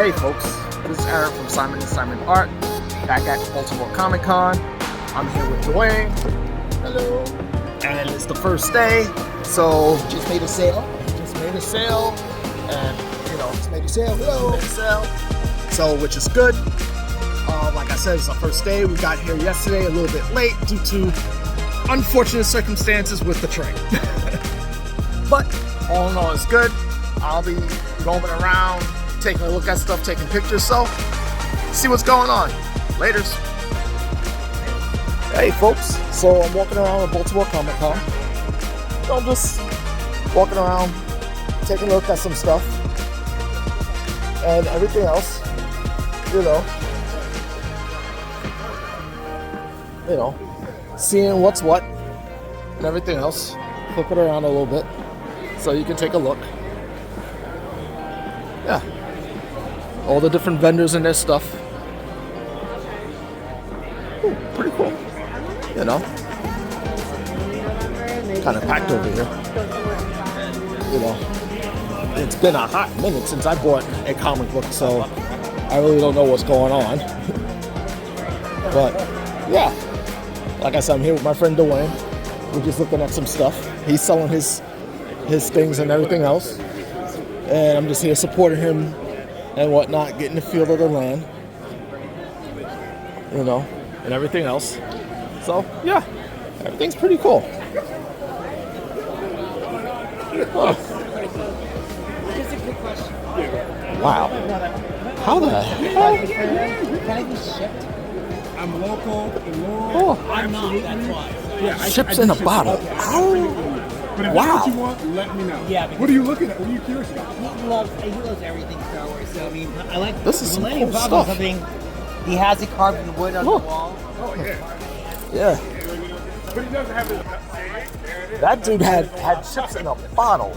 Hey folks, this is Aaron from Simon & Simon Art, back at Baltimore Comic Con. I'm here with Dwayne. Hello. And it's the first day, so Just made a sale. and Just made a sale. Hello. so which is good. Like I said, it's our first day. We got here yesterday a little bit late due to unfortunate circumstances with the train. But all in all, it's good. I'll be roaming around, taking a look at stuff, taking pictures, so see what's going on. Laters. Hey folks, so I'm walking around at Baltimore Comic Con. I'm just walking around, taking a look at some stuff and everything else, seeing what's what and everything else. Flip it around a little bit so you can take a look. Yeah, all the different vendors and their stuff. Ooh, pretty cool. Kind of packed over here. It's been a hot minute since I bought a comic book, so I really don't know what's going on. But yeah, like I said, I'm here with my friend Dwayne. We're just looking at some stuff. He's selling his things and everything else, and I'm just here supporting him and whatnot, getting the feel of the land, and everything else. So yeah, everything's pretty cool. Oh. Just a quick question. Wow. How the hell? Can I be shipped? I'm local. Oh. I'm not, that's why. Yeah, Chips in a bottle. Ow. But if Wow. that's what you want, let me know. Yeah, because what are you looking at? What are you curious about? He loves everything Star Wars. So I mean, I like This is some Millennium cool Falcon or stuff. something. He has it carved in wood on the Look. wall. Oh yeah. Yeah. But he doesn't have it. That dude had chips in a bottle.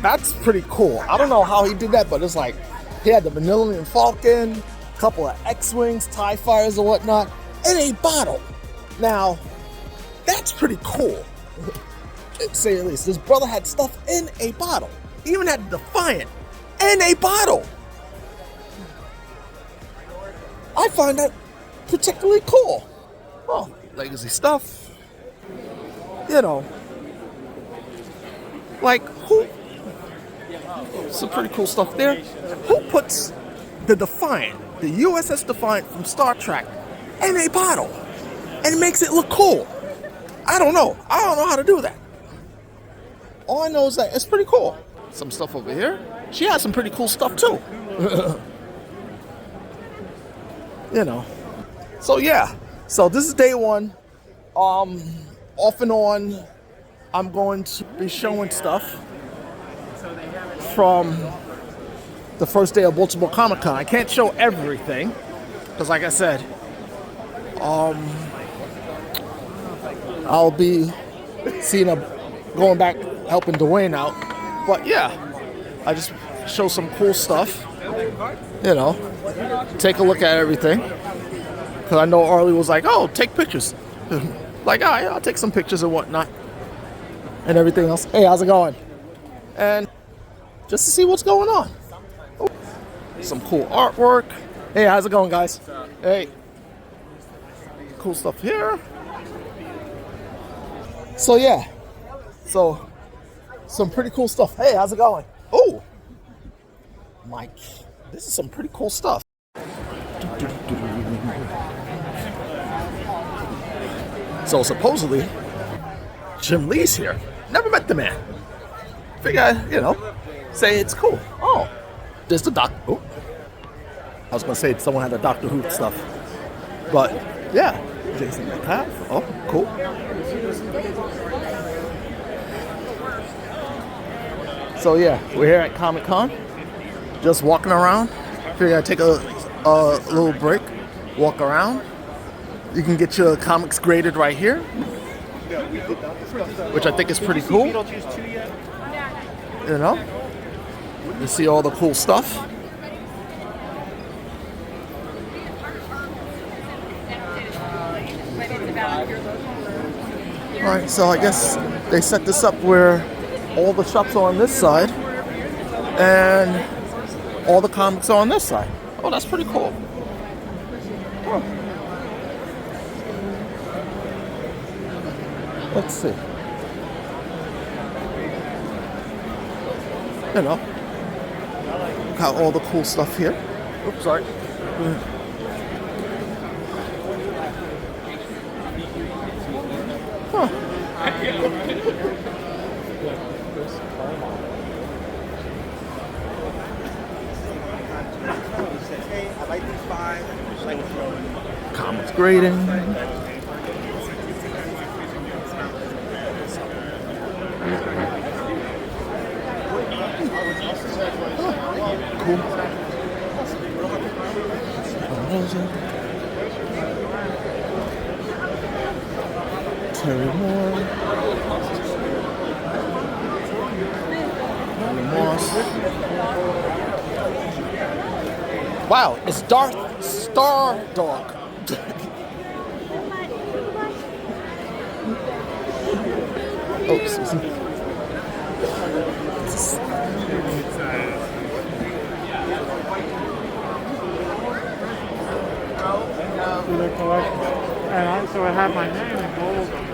That's pretty cool. I don't know how he did that, but it's like he had the Millennium Falcon, a couple of X-Wings, TIE Fighters or whatnot, in a bottle. Now, that's pretty cool. To say at least. This brother had stuff in a bottle. He even had Defiant in a bottle. I find that particularly cool. Well, legacy stuff. Like who? Some pretty cool stuff there. Who puts the Defiant, the USS Defiant from Star Trek, in a bottle and makes it look cool? I don't know. I don't know how to do that. All I know is that it's pretty cool. Some stuff over here. She has some pretty cool stuff too. So yeah. So this is day one. Off and on, I'm going to be showing stuff from the first day of Baltimore Comic Con. I can't show everything because, like I said, I'll be going back helping Dwayne out. But yeah, I just show some cool stuff. Take a look at everything. Because I know Arlie was like, "Oh, take pictures." Like, all right, I'll take some pictures and whatnot. And everything else. Hey, how's it going? And just to see what's going on. Ooh, some cool artwork. Hey, how's it going, guys? Hey. Cool stuff here. So, yeah. So, some pretty cool stuff. Hey, how's it going? Oh, Mike. This is some pretty cool stuff. So supposedly, Jim Lee's here. Never met the man. Figure, say it's cool. Oh, there's the doc. Oh, I was gonna say someone had a Doctor Who stuff, but yeah, Jason McCall. Oh, cool. So yeah, we're here at Comic Con, just walking around. Figure I'd take a little break, walk around. You can get your comics graded right here, which I think is pretty cool. You see all the cool stuff. Alright, so I guess they set this up where all the shops are on this side and all the comics are on this side. Oh, that's pretty cool. Huh. Let's see. You know, got all the cool stuff here. Oops, sorry. Huh. Comics grading. Cool. Terry Moore. Moss. Wow, it's Darth Star Dog. Oh, Susan. And also I have my name in gold on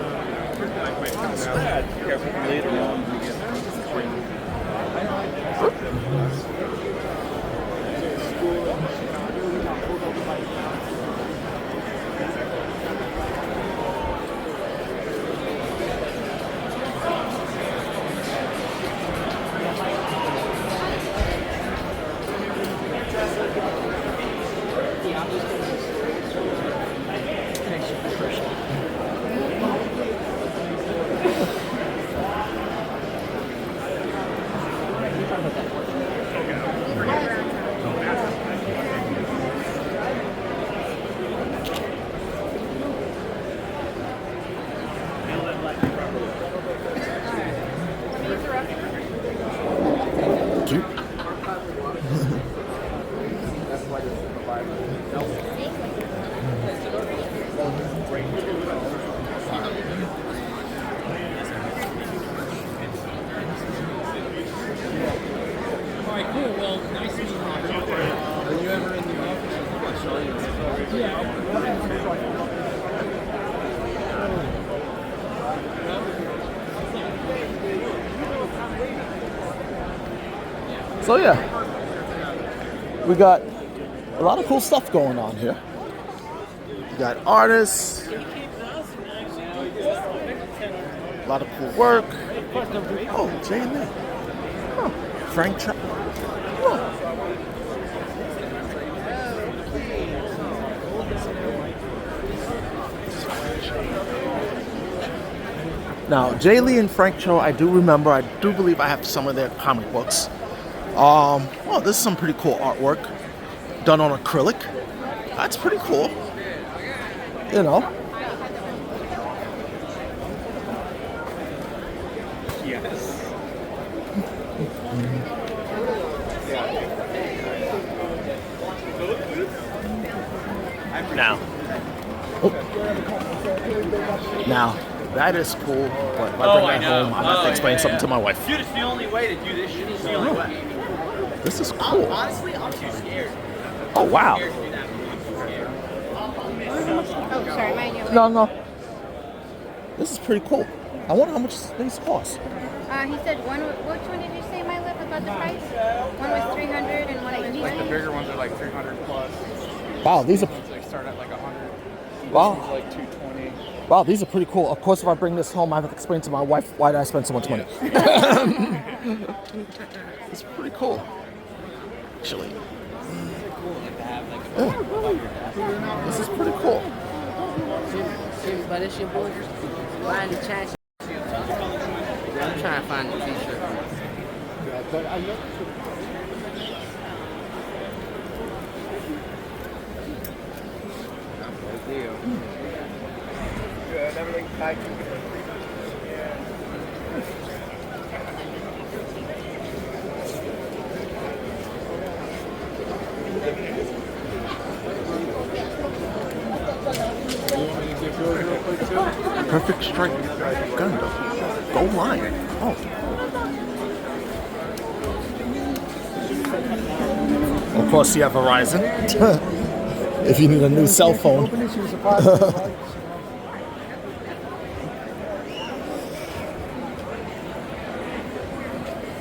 So yeah, we got a lot of cool stuff going on here. We got artists, a lot of cool work. Oh, Jay and Nick. Huh. Frank Tra- huh. Now, Jay Lee and Frank Cho, I do remember. I do believe I have some of their comic books. Oh, this is some pretty cool artwork done on acrylic. That's pretty cool. You know. Yes. Now. Now, that is cool, but if I bring that home, I'm going to explain something to my wife. Dude, it's the only way to do this shit. It's the only way. This is cool. Honestly, I'm too scared. Oh, wow. I'm scared to do that. I'm too scared. Oh, sorry, mine. No. This is pretty cool. I wonder how much these cost. He said one. Which one did you say, my lip, about the price? One was 300 and one was 20. Like the bigger ones are like 300 plus. Wow, these are. Ones like start at like 100. Wow. This one's like 220. Wow, these are pretty cool. Of course, if I bring this home, I have to explain to my wife why did I spend so much money. It's pretty cool, actually. Yeah. This is pretty cool. But it's your boy buying the chassis. I'm trying to find the t-shirt. but I know. Good, everything's tight. Perfect Strike Gundam. Go line. Oh. course, you have Verizon. If you need a new cell phone.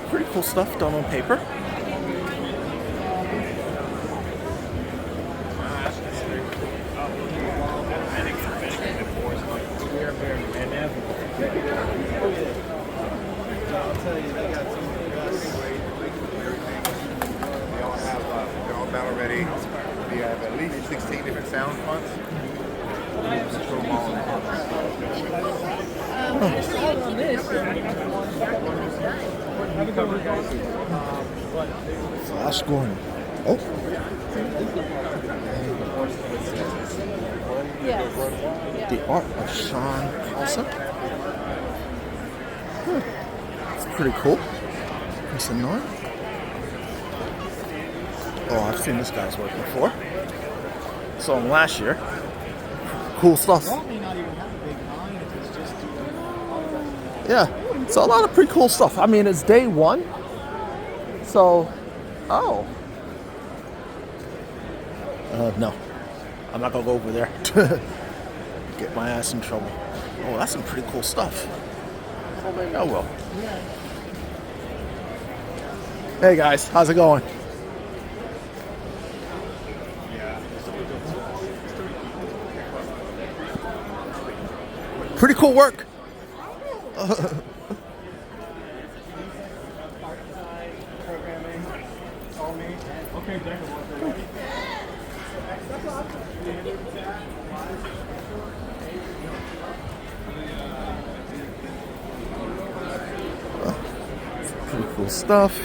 Pretty cool stuff done on paper. They're all battle ready. We have at least 16 different sound fonts. Flash Gordon. Oh. The art of Sean Paulson. It's pretty cool. It's annoying. Oh, I've seen this guy's work before. Saw him last year. Cool stuff. Yeah, so a lot of pretty cool stuff. I mean, it's day one. So, oh. No. I'm not gonna go over there. Get my ass in trouble. Oh, that's some pretty cool stuff. Oh well. Hey guys, how's it going? Pretty cool work. Pretty cool stuff.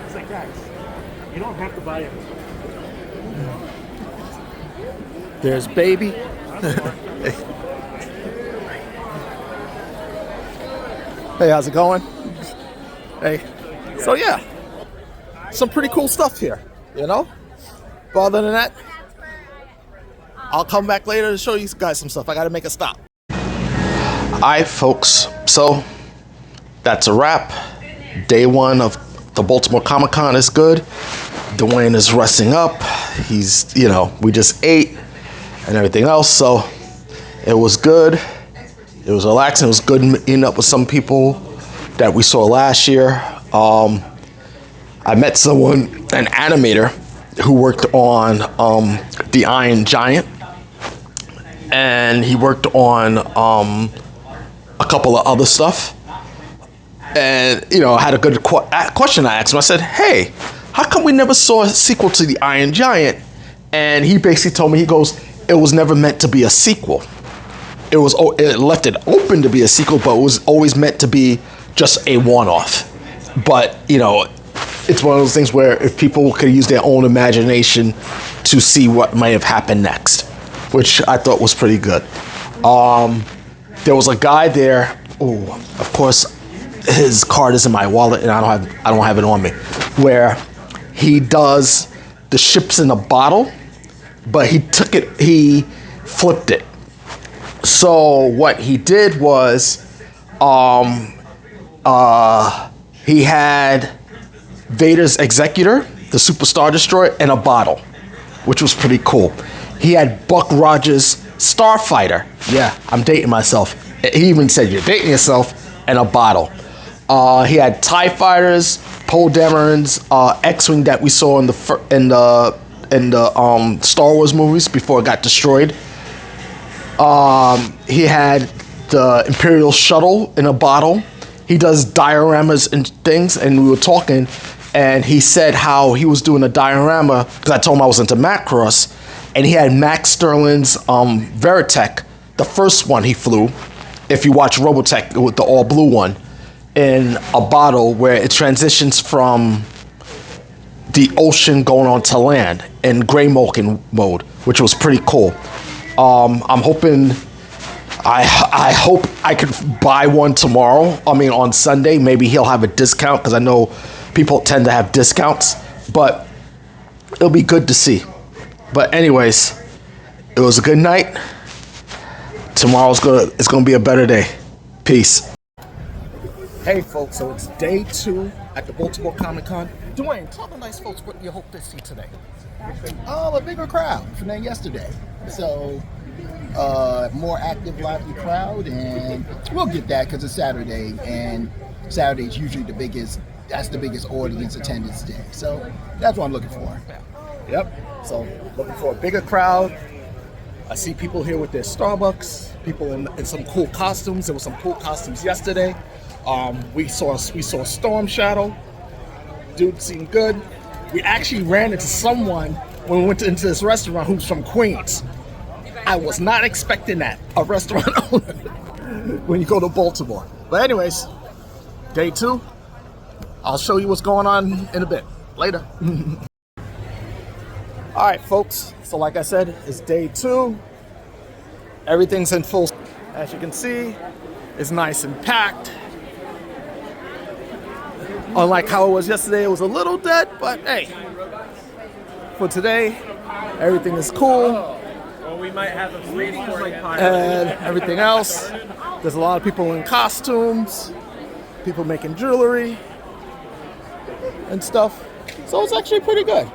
It's like, guys, you don't have to buy it. There's Baby. Hey, how's it going? Hey. So yeah, some pretty cool stuff here, you know? But other than that, I'll come back later to show you guys some stuff. I gotta make a stop. Alright folks, so that's a wrap. Day one of the Baltimore Comic Con is good. Dwayne is resting up. He's, you know, we just ate and everything else, so it was good. It was relaxing. It was good meeting up with some people that we saw last year. I met someone, an animator, who worked on The Iron Giant, and he worked on a couple of other stuff. And, you know, I had a good question I asked him. I said, hey, how come we never saw a sequel to The Iron Giant? And he basically told me, he goes, it was never meant to be a sequel. It left it open to be a sequel, but it was always meant to be just a one-off. But, you know, it's one of those things where if people could use their own imagination to see what might have happened next, which I thought was pretty good. There was a guy there. Oh, of course, his card is in my wallet, and I don't have it on me. Where he does the ships in a bottle, but he flipped it. So what he did was, he had Vader's Executor, the Superstar Destroyer, in a bottle, which was pretty cool. He had Buck Rogers' Starfighter. Yeah, I'm dating myself. He even said, you're dating yourself, in a bottle. He had TIE Fighters, Poe Dameron's X-Wing that we saw in the Star Wars movies before it got destroyed. He had the Imperial Shuttle in a bottle. He does dioramas and things, and we were talking, and he said how he was doing a diorama, because I told him I was into Macross, and he had Max Sterling's Veritech, the first one he flew, if you watch Robotech with the all blue one, in a bottle where it transitions from the ocean going on to land in gray Malkin mode, which was pretty cool. I'm hoping, I hope I could buy one tomorrow. I mean, on Sunday, maybe he'll have a discount, because I know people tend to have discounts, but it'll be good to see. But anyways, it was a good night. Tomorrow's it's gonna be a better day. Peace. Hey folks, so it's day 2 at the Baltimore Comic Con. Dwayne, tell the nice folks what you hope to see today. A bigger crowd than yesterday. So, more active, lively crowd, and we'll get that because it's Saturday, and Saturday's usually that's the biggest audience attendance day. So, that's what I'm looking for. Yep, so looking for a bigger crowd. I see people here with their Starbucks, people in some cool costumes. There were some cool costumes yesterday. We saw Storm Shadow. Dude seemed good. We actually ran into someone when we went into this restaurant who's from Queens. I was not expecting that, a restaurant owner, when you go to Baltimore. But anyways, day 2. I'll show you what's going on in a bit. Later. All right, folks. So like I said, it's day 2. Everything's in full. As you can see, it's nice and packed. Unlike how it was yesterday, it was a little dead, but hey, for today, everything is cool. Well, we might have a reading And everything else. There's a lot of people in costumes, people making jewelry and stuff. So it's actually pretty good.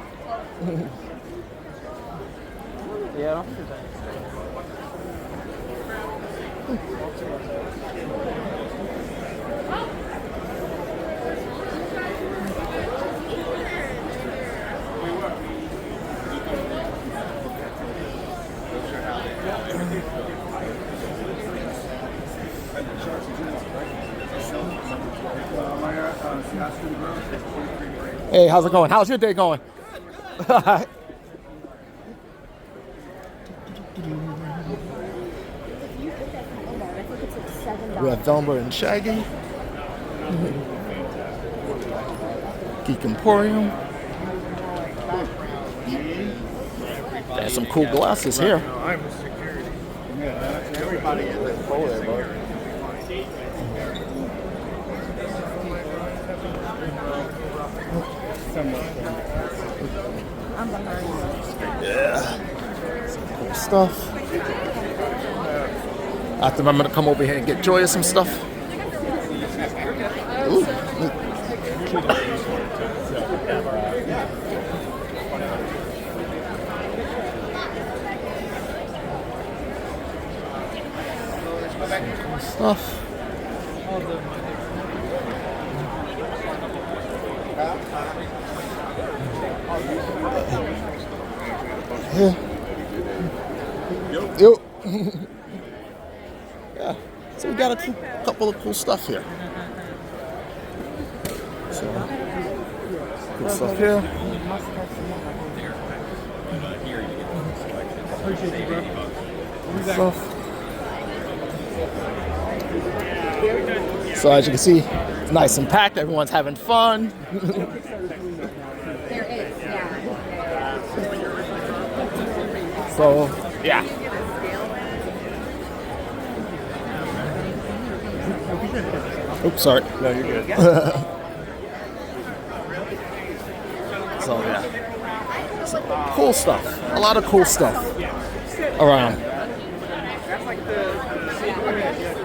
Yeah. Hey, how's it going? How's your day going? We have Velma and Shaggy. Geek Emporium. They have some cool glasses here. Everybody is in full there, bro. Yeah. Some cool stuff. I have to remember to come over here and get Joya some stuff. Ooh. Cool stuff. Yeah. Yo. Yeah. So we got a couple of cool stuff here. So, cool stuff here. Stuff. So as you can see, it's nice and packed. Everyone's having fun. There is, yeah. So yeah. Oops, sorry. No, you're good. So yeah. So, cool stuff. A lot of cool stuff around. That's like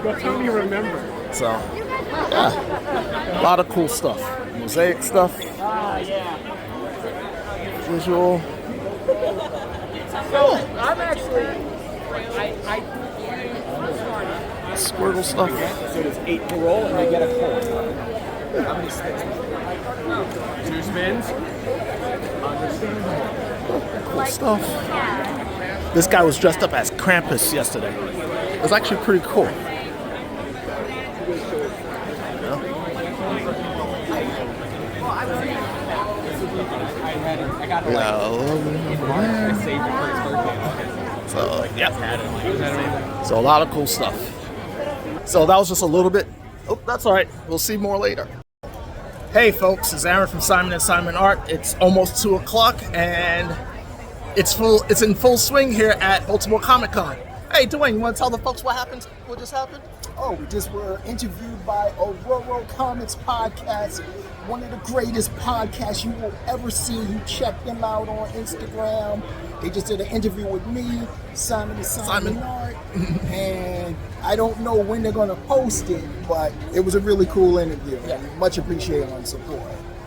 what time you remember. So yeah. A lot of cool stuff. Mosaic stuff. Visual. So I'm actually, Squirtle stuff. So there's 8 per roll, and they get a coin. How many spins? 2 spins. Cool stuff. This guy was dressed up as Krampus yesterday. It was actually pretty cool. So yeah. So a lot of cool stuff. So that was just a little bit. Oh, that's all right. We'll see more later. Hey folks, it's Aaron from Simon & Simon Art. It's almost 2 o'clock and it's in full swing here at Baltimore Comic Con. Hey Dwayne, you want to tell the folks what just happened? Oh, we just were interviewed by Aurora Comics Podcast, one of the greatest podcasts you will ever see. You check them out on Instagram, They just did an interview with me, Simon, and I don't know when they're going to post it, but it was a really cool interview. Yeah. Much appreciated on support.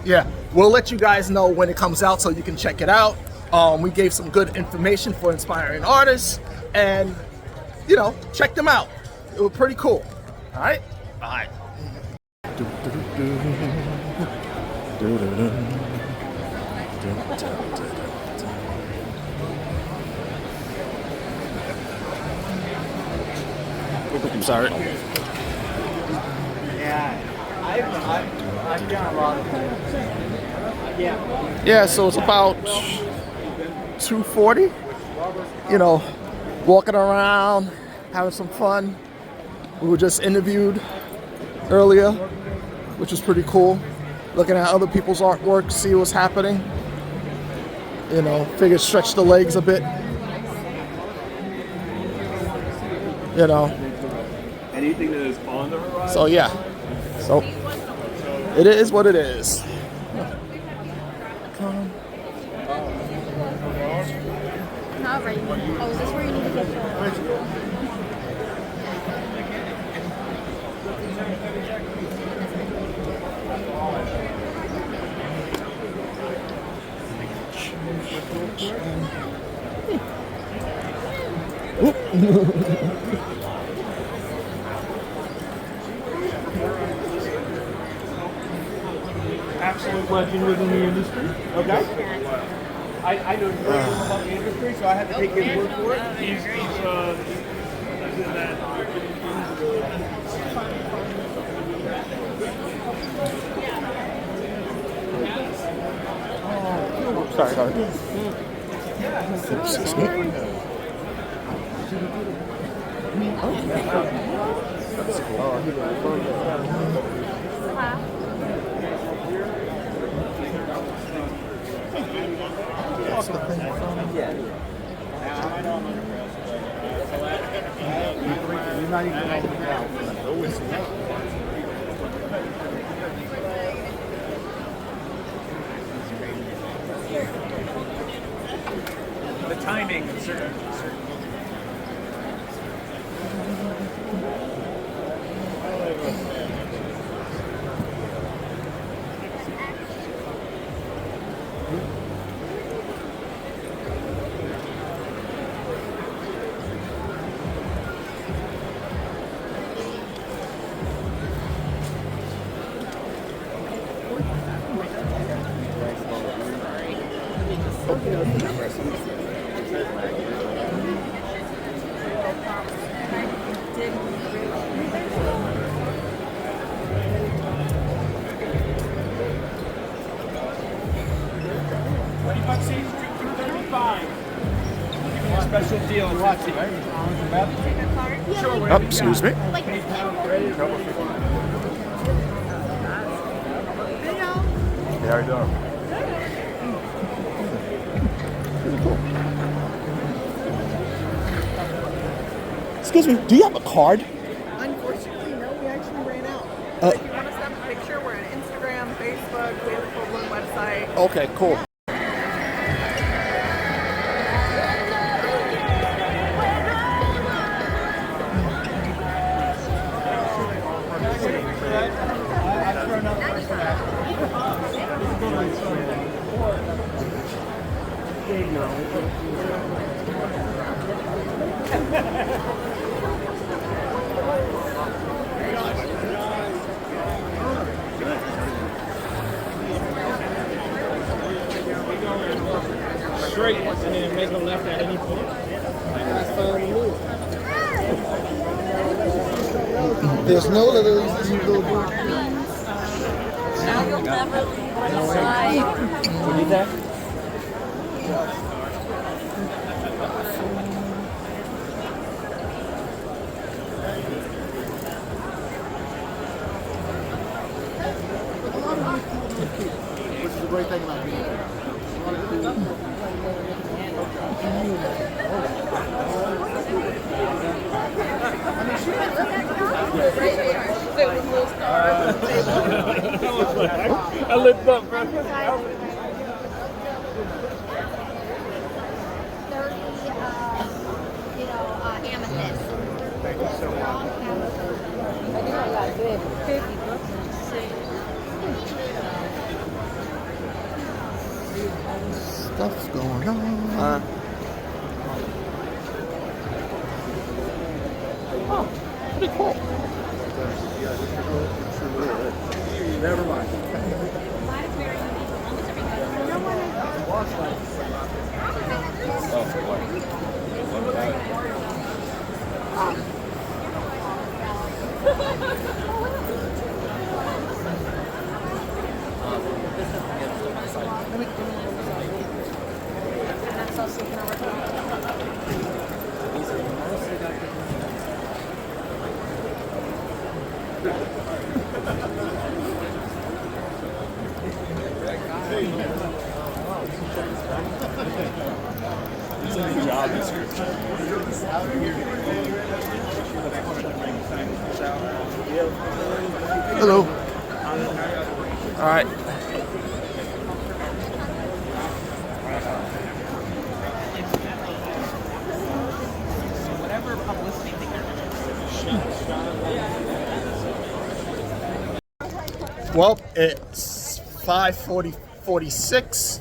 Yeah, we'll let you guys know when it comes out so you can check it out. We gave some good information for inspiring artists, and you know, check them out. It was pretty cool. All right, bye. I'm sorry. I've done a lot of Yeah, so it's about 2:40. You know, walking around, having some fun. We were just interviewed earlier, which was pretty cool. Looking at other people's artwork, see what's happening. You know, figured stretch the legs a bit. You know. anything that is on the horizon. So yeah. So it is what it is. Not right. Oh, is this where you need to get Absolute legend within the industry. Okay. I know very little about the industry, so I had to take his word for it. He's in that. Sorry. The timing of certain. Special deal. Oh, excuse me. like this How you doing? Excuse me. Do you have a card? Unfortunately, no, we actually ran out. Uh, If you want to snap a picture, we're on Instagram, Facebook, we have a full-blown website. Okay, cool. Straight and then make a left at any point. There's no other reason to go do. Now you'll never leave my side. What did that? Which is a great thing about being here. I looked up, bro. Stuff's going on. Oh, pretty cool. Never mind. Job description. Hello. All right. Whatever publicity thing Well, it's 5:46.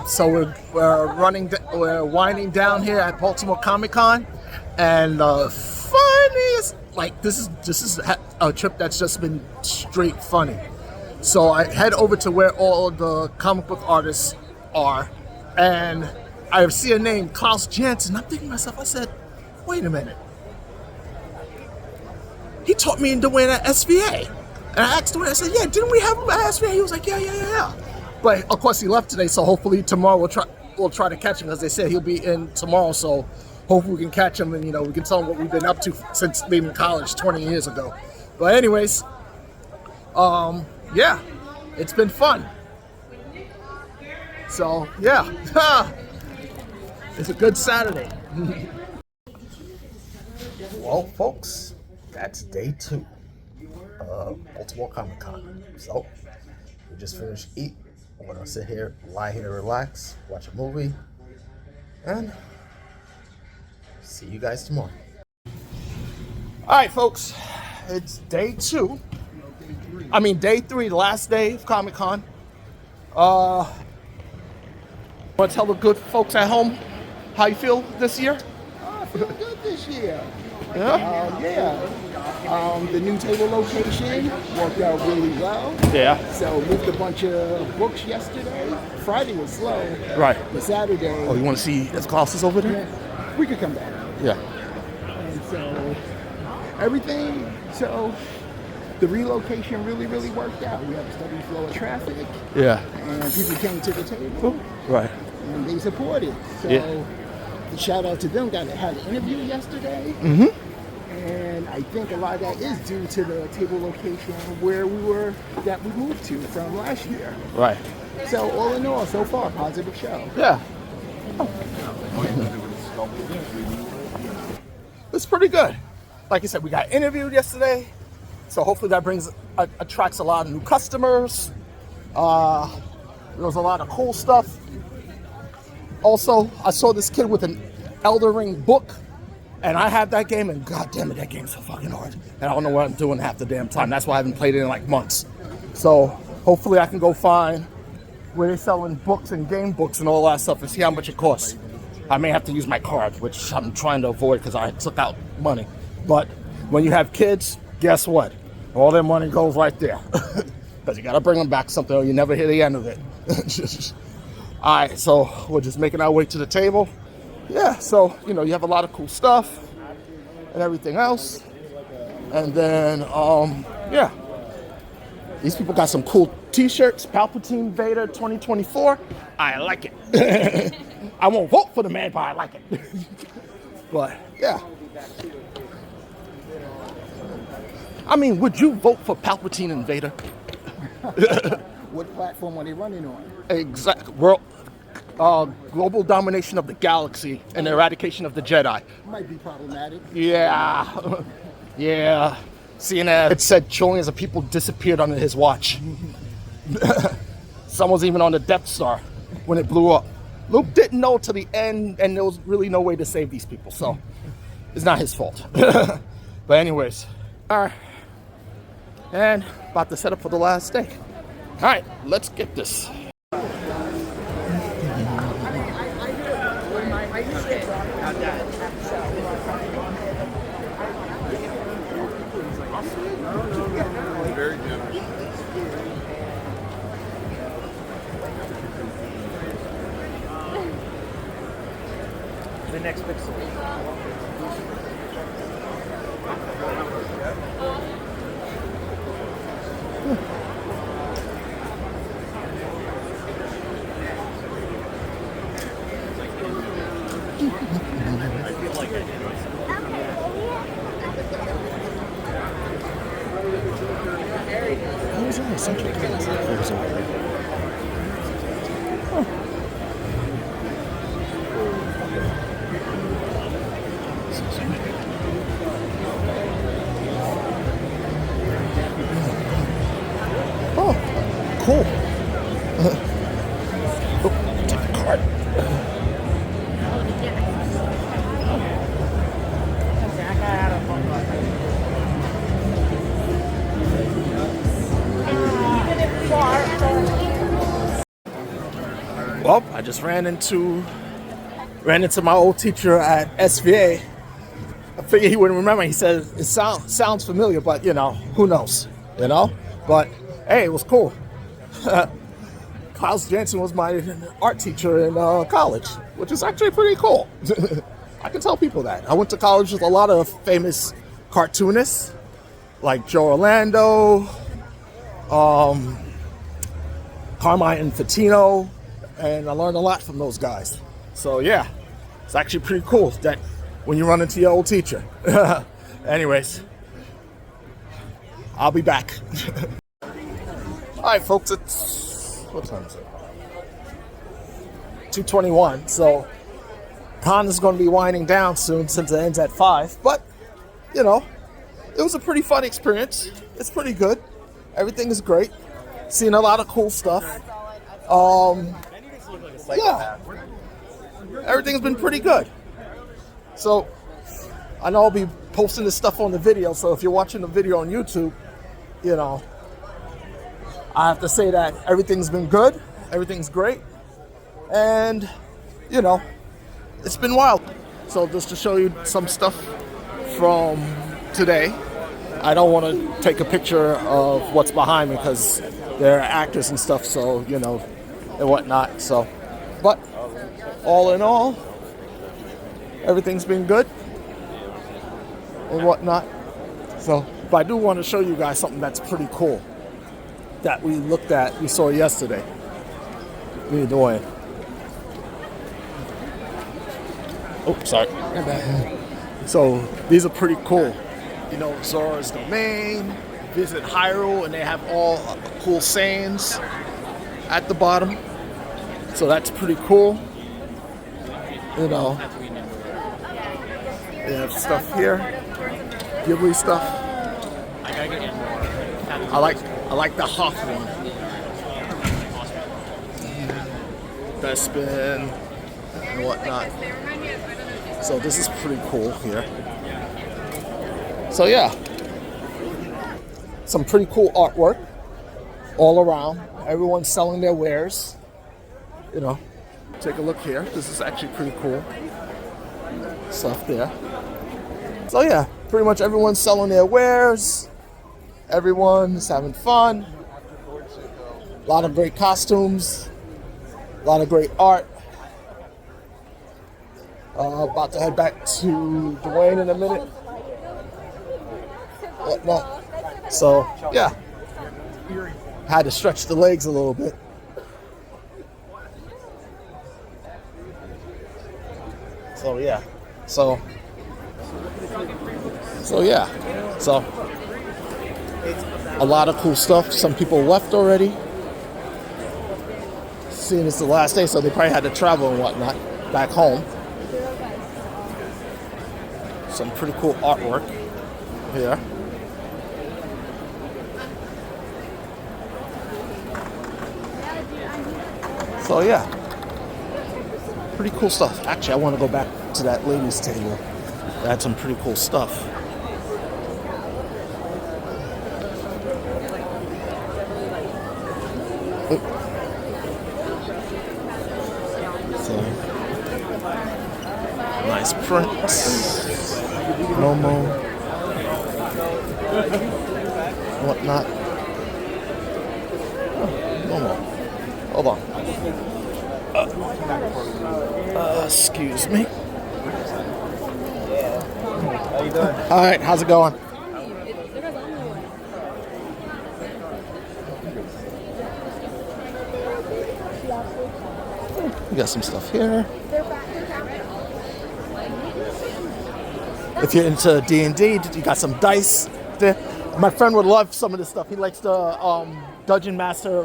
So we're winding down here at Baltimore Comic Con, and funniest, like this is a trip that's just been straight funny. So I head over to where all of the comic book artists are, and I see a name, Klaus Janson. I'm thinking to myself, I said, wait a minute. He taught me and Dwayne at SVA. And I asked Dwayne, I said, yeah, didn't we have him at SVA? He was like, yeah. But of course he left today, so hopefully tomorrow we'll try to catch him, because they said he'll be in tomorrow, so hopefully we can catch him and we can tell him what we've been up to since leaving college 20 years ago. But anyways, yeah, it's been fun. So yeah, it's a good Saturday. Well, folks, that's day 2 of Baltimore Comic Con. So we just finished eat. I'm gonna sit here, lie here, relax, watch a movie, and see you guys tomorrow. All right, folks, it's day 3, the last day of Comic Con. Want to tell the good folks at home how you feel this year? I feel good this year. Yeah. The new table location worked out really well. Yeah. So moved a bunch of books yesterday. Friday was slow. Right. But Saturday. Oh, you want to see his glasses over there? Yeah, we could come back. Yeah. And so everything. So the relocation really worked out. We had a steady flow of traffic. Yeah. And people came to the table. Right. And they supported. So shout out to them. Had an interview yesterday. Mm-hmm. And I think a lot of that is due to the table location that we moved to from last year. Right. So all in all, so far, positive show. Yeah. It's pretty good. Like I said, we got interviewed yesterday, so hopefully that attracts a lot of new customers. There was a lot of cool stuff. Also, I saw this kid with an Elden Ring book, and I have that game, and god damn it, that game's so fucking hard. And I don't know what I'm doing half the damn time. That's why I haven't played it in like months. So hopefully I can go find where they're selling books and game books and all that stuff and see how much it costs. I may have to use my card, which I'm trying to avoid because I took out money. But when you have kids, guess what? All their money goes right there. Because you got to bring them back something or you never hear the end of it. All right, so we're just making our way to the table. Yeah, so, you have a lot of cool stuff and everything else. And then, yeah. These people got some cool t-shirts. Palpatine Vader 2024. I like it. I won't vote for the man, but I like it. But, yeah. I mean, would you vote for Palpatine and Vader? What platform are they running on? Exactly. Global domination of the galaxy and eradication of the Jedi. Might be problematic. Yeah. Yeah. Seeing as it said trillions of people disappeared under his watch. Some was even on the Death Star when it blew up. Luke didn't know till the end, and there was really no way to save these people. So, It's not his fault. But anyways, all right. And about to set up for the last day. All right, let's get this. Very generous. The next pixel. Oh, cool. Oh, take the card. Well, I just ran into my old teacher at SVA. I figured he wouldn't remember. He said it sounds familiar, but you know, who knows? You know? But hey, it was cool. Klaus Jansen was my art teacher in college, which is actually pretty cool. I can tell people that. I went to college with a lot of famous cartoonists, like Joe Orlando, Carmine Infantino, and I learned a lot from those guys. So yeah, it's actually pretty cool that when you run into your old teacher. Anyways, I'll be back. All right, folks, it's, what time is it? 2:21, so con is going to be winding down soon since it ends at 5, but, you know, it was a pretty fun experience. It's pretty good. Everything is great. Seen a lot of cool stuff. Yeah, everything's been pretty good. So, I know I'll be posting this stuff on the video, so if you're watching the video on YouTube, you know, I have to say that everything's been good, everything's great, and, you know, it's been wild. So just to show you some stuff from today, I don't want to take a picture of what's behind me because they're actors and stuff, so, you know, and whatnot, so, but all in all, everything's been good and whatnot. So, but I do want to show you guys something that's pretty cool that we saw yesterday. Me and Dwayne. Oh, sorry. So these are pretty cool. You know, Zora's Domain, Visit Hyrule, and they have all cool sayings at the bottom. So that's pretty cool. You know, they have stuff here, Ghibli stuff. I like the Hoth one. Bespin and whatnot. So this is pretty cool here. So yeah, some pretty cool artwork all around. Everyone's selling their wares. You know, take a look here. This is actually pretty cool stuff there. So yeah, pretty much everyone's selling their wares. Everyone's having fun. A lot of great costumes. A lot of great art. About to head back to Dwayne in a minute. Whatnot. So yeah, had to stretch the legs a little bit. So yeah, so yeah, so a lot of cool stuff. Some people left already. Seeing it's the last day, so they probably had to travel and whatnot back home. Some pretty cool artwork here. So yeah, pretty cool stuff. Actually, I want to go back to that ladies' table They had some pretty cool stuff. So, nice prints, Momo, whatnot. Oh, Momo. Hold on. Excuse me. How you doing? All right, how's it going? We got some stuff here. If you're into D&D, you got some dice there. My friend would love some of this stuff. He likes the Dungeon Master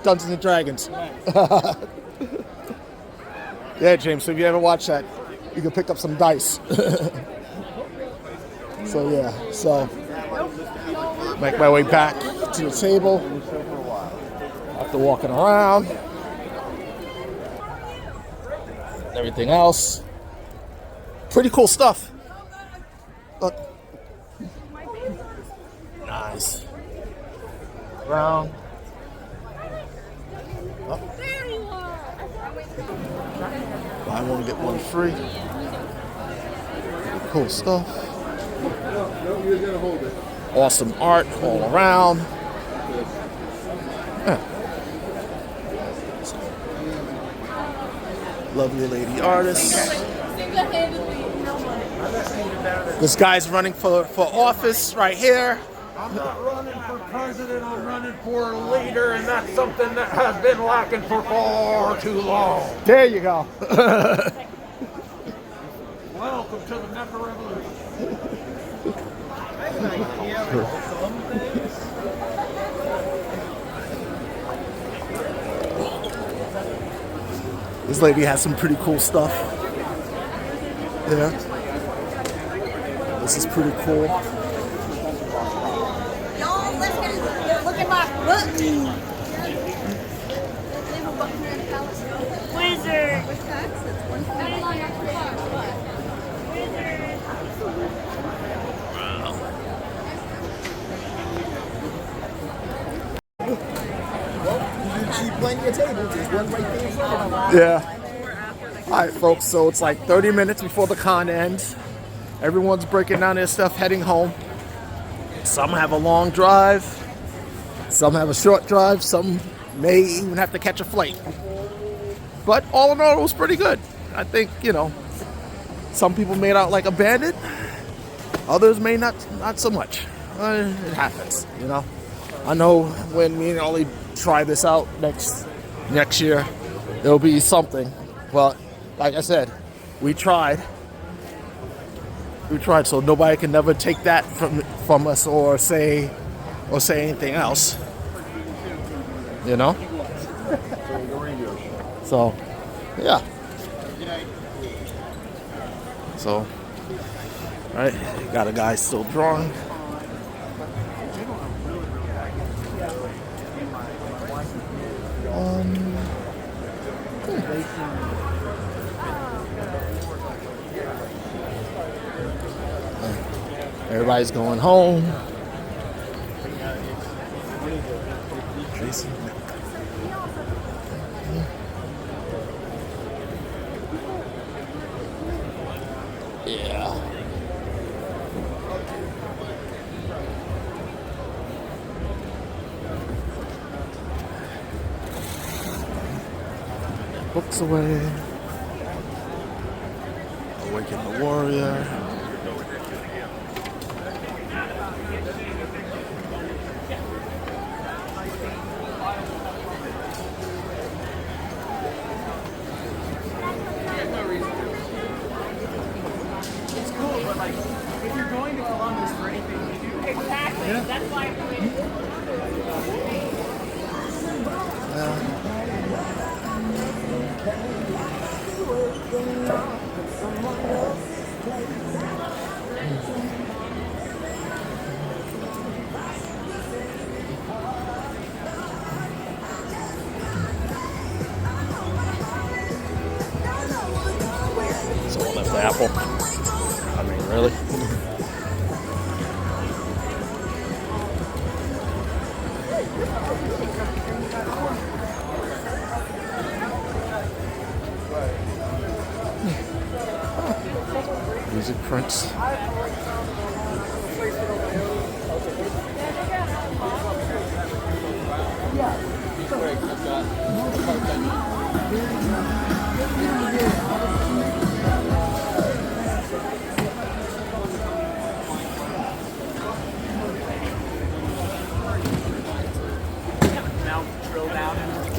Dungeons and Dragons. Yeah, James, so if you ever watch that, you can pick up some dice. So yeah, so make my way back to the table after walking around. Everything else, pretty cool stuff. Look, nice. Round. Oh. Buy one get one free. Cool stuff. Awesome art all around. Yeah. Lovely lady artist. This guy's running for office right here. I'm not running for president, I'm running for a leader, and that's something that has been lacking for far too long. There you go. Welcome to the Mecca Revolution. This lady has some pretty cool stuff. Yeah. This is pretty cool. Y'all, let's get it. Look at my foot. Wizard. Yeah. All right, folks. So it's like 30 minutes before the con ends. Everyone's breaking down their stuff, heading home. Some have a long drive. Some have a short drive. Some may even have to catch a flight. But all in all, it was pretty good. I think, you know, some people made out like a bandit. Others may not so much. It happens, you know. I know when me and Ollie try this out next year, it'll be something. But like I said, we tried. So nobody can never take that from us or say anything else. You know? So, yeah. So, all right, got a guy still drawing. Everybody's going home. Yeah. Books away. Awaken the Warrior. So we'll left the apple. I mean, really? Music prints.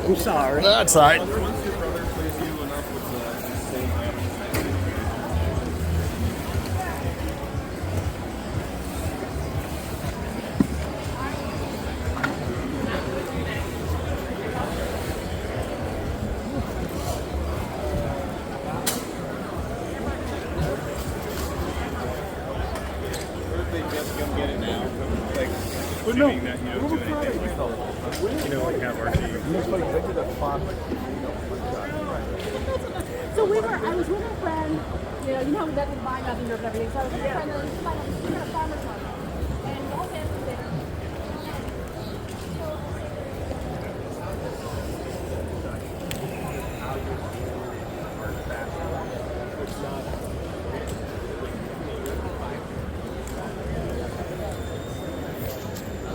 I'm sorry. That's all right. So I was with a friend, you know we doesn't buy nothing or everything, so I was with a friend and we were at a farmer's market. And all hands were there.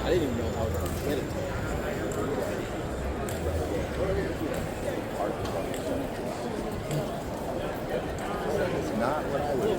I didn't even know how to get it. It's not what I would do.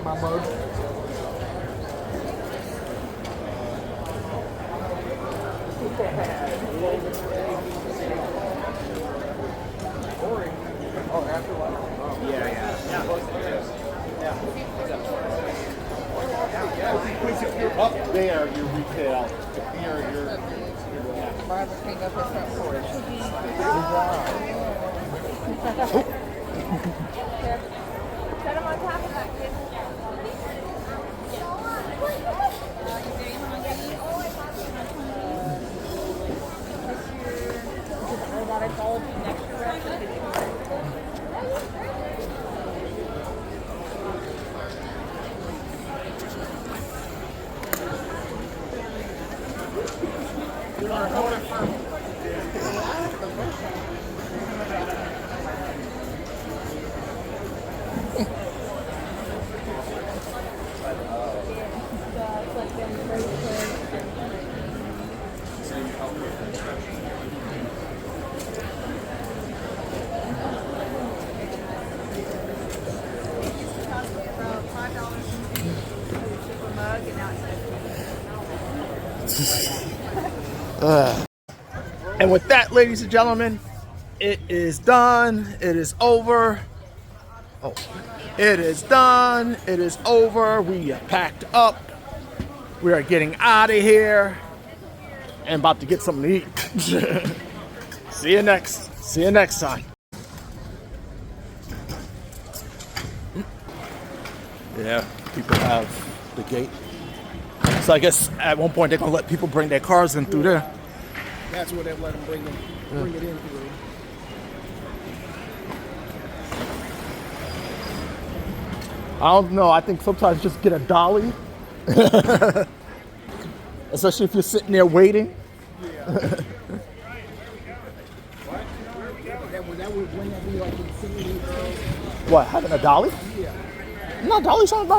My mug. Up there, your retail. Here, your. Barbara can't go for front porch. Set them on top of that, kid. And with that, ladies and gentlemen, it is done. It is over. Oh, it is done. It is over. We are packed up. We are getting out of here and about to get something to eat. See you next time. Yeah, people have the gate. So I guess at one point they're gonna let people bring their cars in through there. That's where they let them bring it in through. I don't know. I think sometimes just get a dolly. Especially if you're sitting there waiting. What, having a dolly? Yeah. No, dollies aren't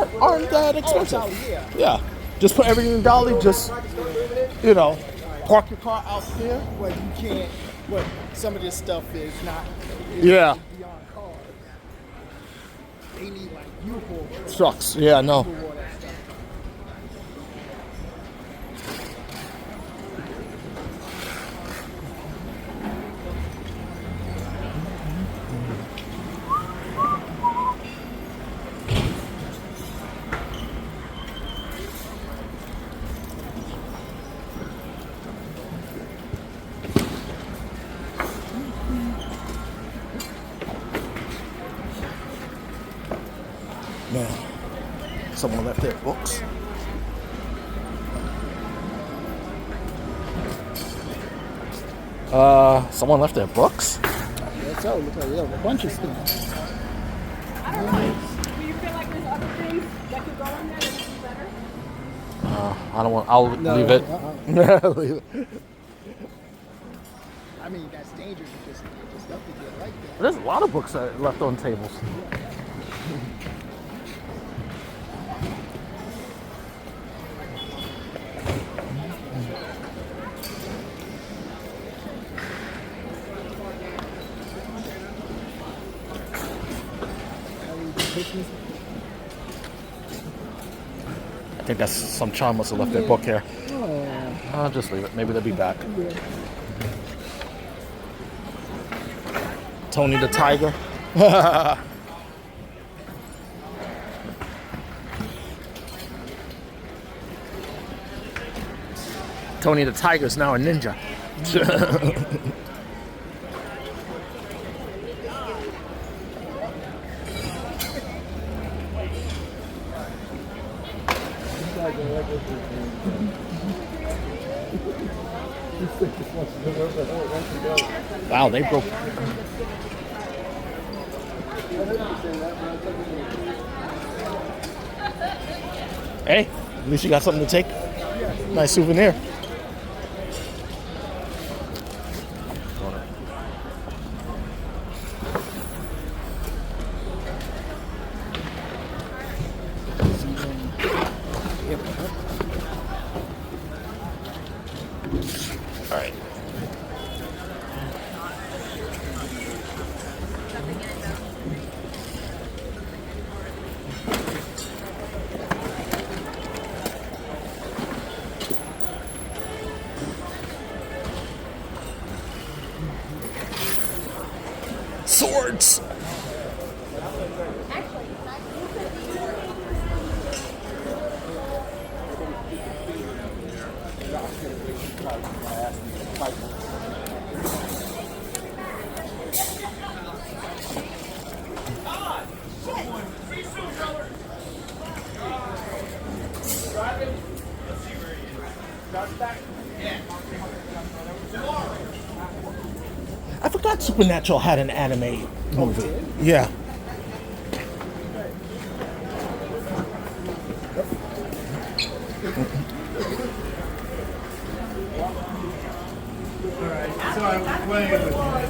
that expensive. Yeah. Just put everything in dolly, just, park your car out there. Well, you can't, but some of this stuff is not Yeah. beyond cars. They need like U-Haul Trucks, yeah, no. for all that stuff. Someone left their books. Someone left their books? That's all. Look like a bunch of stuff. I don't know. Do you feel like there's other things that could go in there that would be better? I don't want. I'll leave it. Leave it. I mean, that's dangerous because stuff to get like that. There's a lot of books that are left on tables. I think that's some child must have left their book here. I'll just leave it. Maybe they'll be back. Tony the Tiger. Tony the Tiger's now a ninja. Wow, they broke. Hey, at least you got something to take. Nice souvenir. All right. Swords. I forgot Supernatural had an anime movie. Yeah. So I'm playing with you. Alright.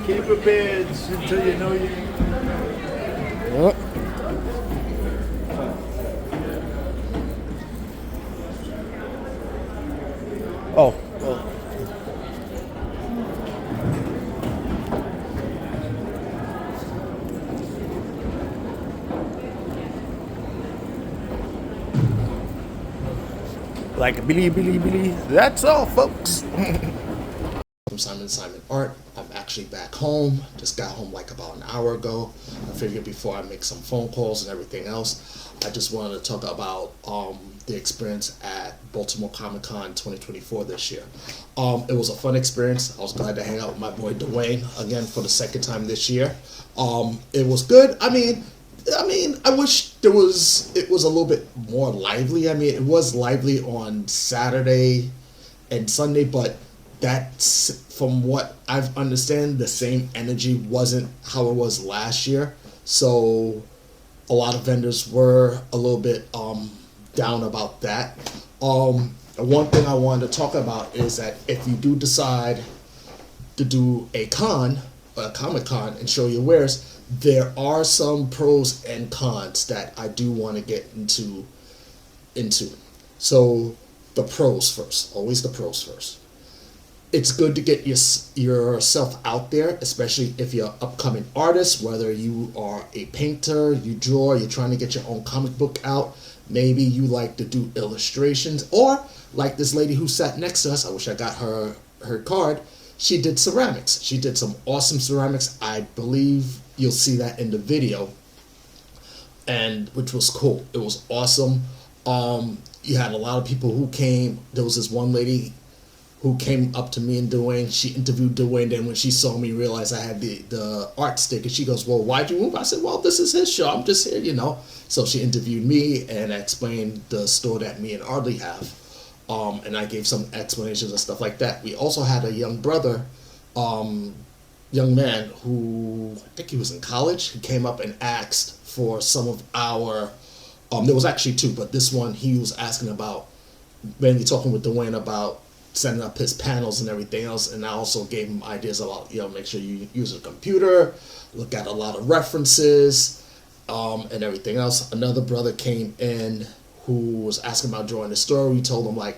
Keep it bids until you know you. Oh. Like Billy. That's all, folks. I'm Simon Art. I'm actually back home. Just got home like about an hour ago. I figured before I make some phone calls and everything else, I just wanted to talk about the experience at Baltimore Comic Con 2024 this year. It was a fun experience. I was glad to hang out with my boy Dwayne again for the second time this year. It was good. I mean, I wish it was a little bit more lively. I mean, it was lively on Saturday and Sunday, but that's, from what I've understand, the same energy wasn't how it was last year. So a lot of vendors were a little bit down about that. One thing I wanted to talk about is that if you do decide to do a Comic Con and show your wares, there are some pros and cons that I do want to get into. So the pros first, always the pros first. It's good to get yourself out there, especially if you're an upcoming artist, whether you are a painter, you draw, you're trying to get your own comic book out. Maybe you like to do illustrations, or like this lady who sat next to us, I wish I got her card, she did ceramics. She did some awesome ceramics. I believe you'll see that in the video, and which was cool. It was awesome. You had a lot of people who came. There was this one lady who came up to me and Dwayne. She interviewed Dwayne. Then when she saw me, realized I had the art stick, and she goes, "Well, why'd you move?" I said, "Well, this is his show. I'm just here, you know." So she interviewed me and explained the store that me and Ardley have, and I gave some explanations and stuff like that. We also had a young brother, young man who I think he was in college. He came up and asked for some of our. There was actually two, but this one he was asking about, mainly talking with Dwayne about setting up his panels and everything else, and I also gave him ideas about, you know, make sure you use a computer, look at a lot of references, and everything else. Another brother came in who was asking about drawing the story. We told him, like,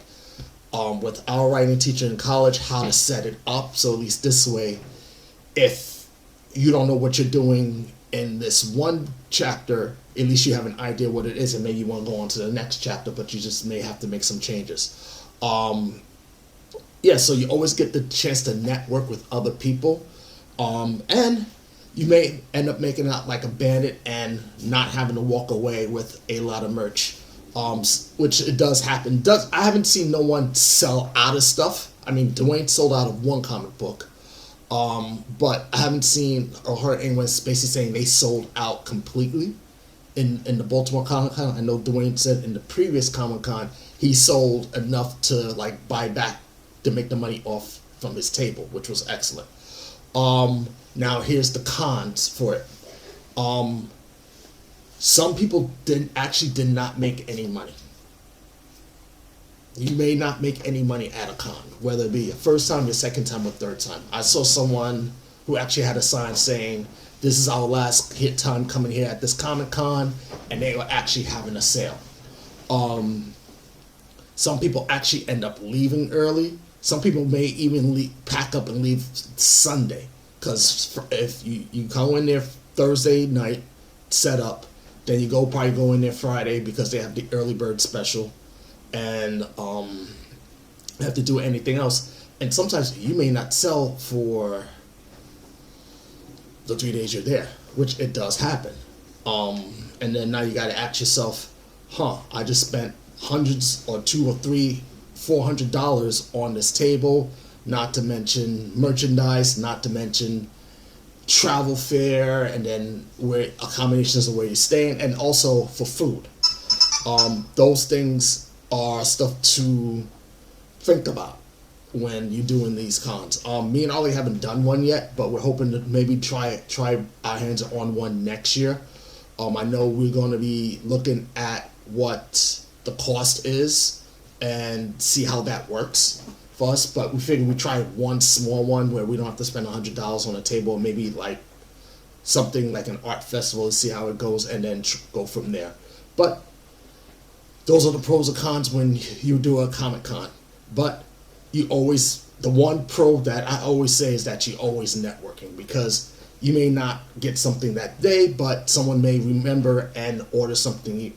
with our writing teacher in college, how to set it up, so at least this way, if you don't know what you're doing in this one chapter, at least you have an idea what it is, and maybe you want to go on to the next chapter, but you just may have to make some changes. Yeah, so you always get the chance to network with other people, and you may end up making out like a bandit and not having to walk away with a lot of merch, which it does happen. I haven't seen no one sell out of stuff. I mean, Dwayne sold out of one comic book, but I haven't seen or heard anyone basically saying they sold out completely in the Baltimore Comic Con. I know Dwayne said in the previous Comic Con he sold enough to like buy back to make the money off from his table, which was excellent. Now here's the cons for it. Some people did not make any money. You may not make any money at a con, whether it be your first time, your second time, or third time. I saw someone who actually had a sign saying, "This is our last hit time coming here at this Comic Con," and they were actually having a sale. Some people actually end up leaving early. Some people may even pack up and leave Sunday, because if you go in there Thursday night, set up, then you probably go in there Friday because they have the early bird special, and have to do anything else. And sometimes you may not sell for the 3 days you're there, which it does happen. And then now you got to ask yourself, I just spent hundreds or $200 or $300, $400 on this table, not to mention merchandise, not to mention travel fare, and then where accommodations of where you're staying, and also for food. Those things are stuff to think about when you're doing these cons. Me and Ollie haven't done one yet, but we're hoping to maybe try our hands on one next year. I know we're going to be looking at what the cost is and see how that works for us, but we figured we'd try one small one where we don't have to spend $100 on a table, maybe like something like an art festival, to see how it goes, and then go from there. But those are the pros and cons when you do a Comic Con. But the one pro that I always say is that you're always networking, because you may not get something that day, but someone may remember and order something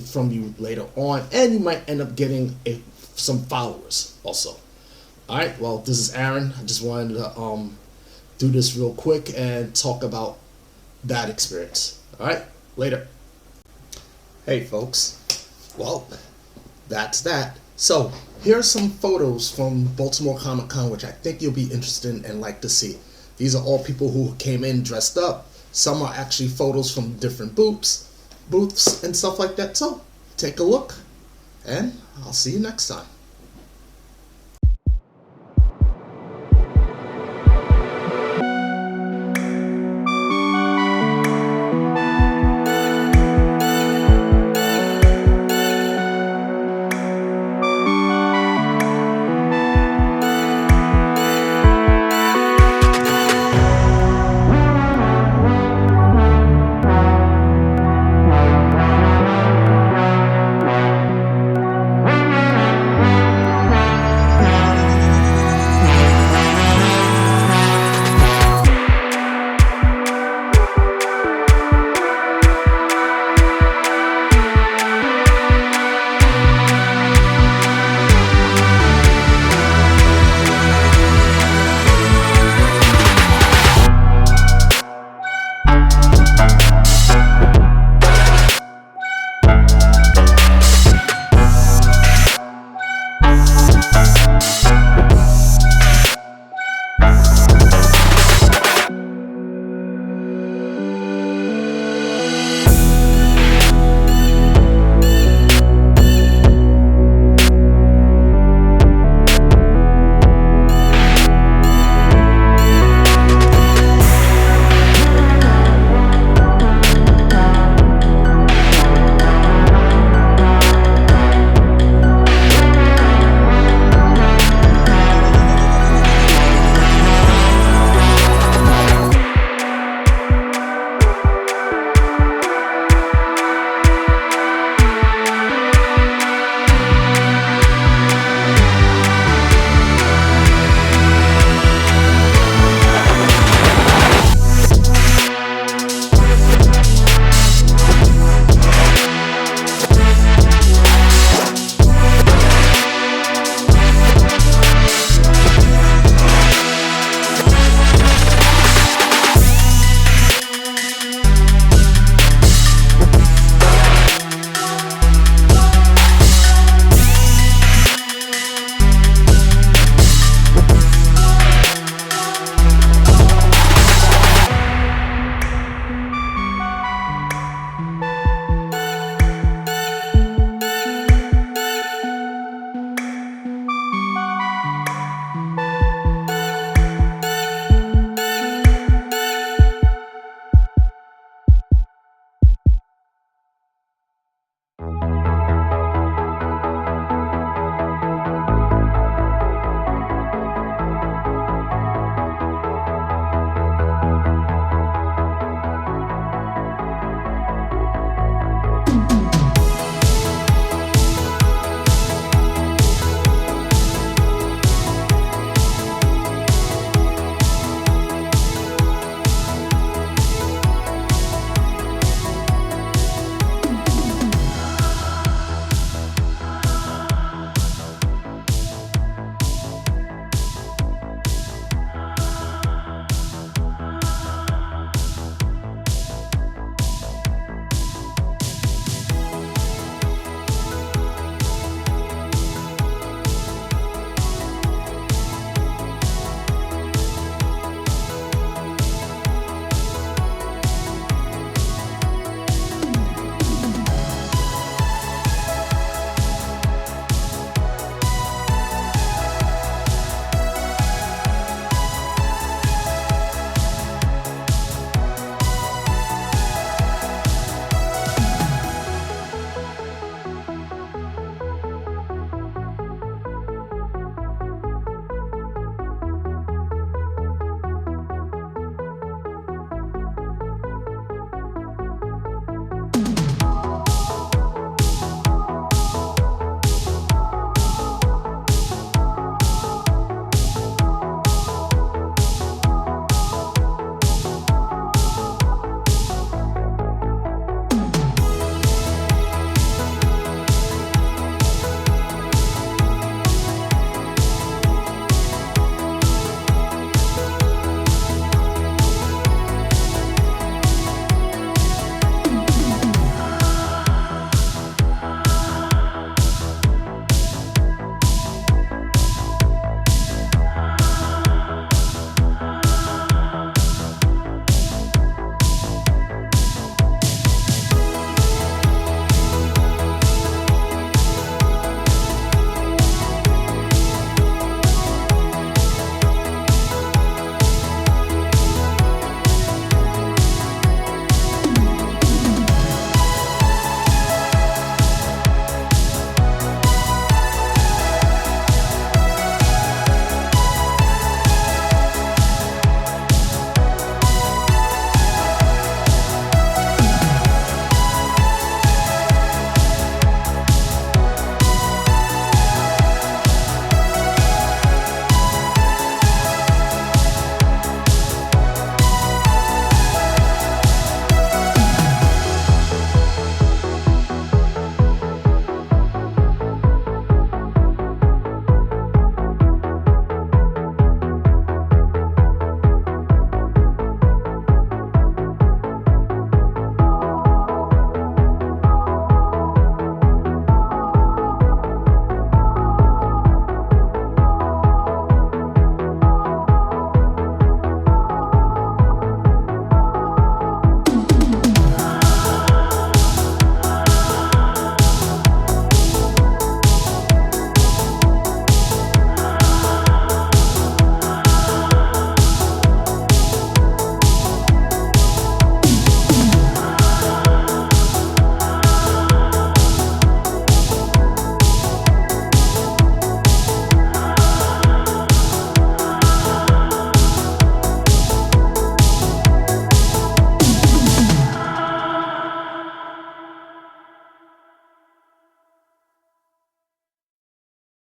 from you later on, and you might end up getting some followers also. Alright, well, this is Aaron. I just wanted to do this real quick and talk about that experience. Alright, later. Hey folks, well, that's that. So here are some photos from Baltimore Comic Con, which I think you'll be interested in and like to see. These are all people who came in dressed up. Some are actually photos from different booths and stuff like that. So take a look, and I'll see you next time.